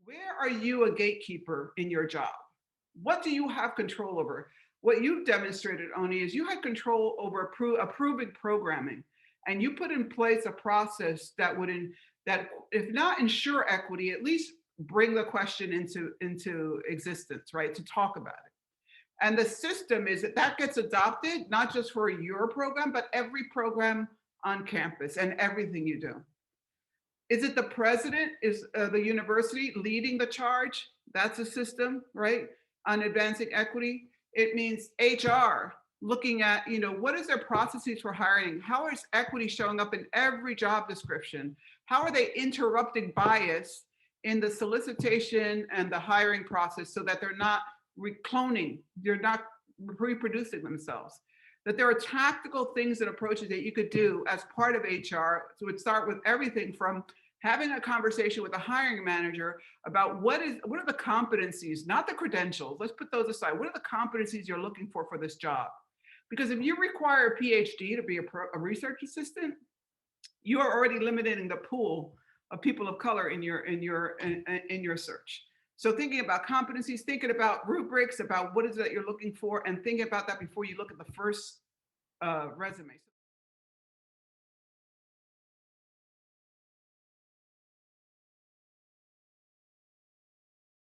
Where are you a gatekeeper in your job? What do you have control over? What you've demonstrated, Oni, is you had control over approving programming, and you put in place a process that, if not ensure equity, at least bring the question into existence, right? To talk about it. And the system is that that gets adopted not just for your program, but every program on campus and everything you do. Is it the president? Is the university leading the charge? That's a system, right? On advancing equity. It means HR looking at, what is their processes for hiring? How is equity showing up in every job description? How are they interrupting bias in the solicitation and the hiring process so that they're not recloning, they're not reproducing themselves? That there are tactical things and approaches that you could do as part of HR. So it would start with everything from having a conversation with a hiring manager about what are the competencies, not the credentials. Let's put those aside. What are the competencies you're looking for this job? Because if you require a PhD to be a research assistant, you are already limiting the pool of people of color in your search. So thinking about competencies, thinking about rubrics, about what is it that you're looking for, and thinking about that before you look at the first resume.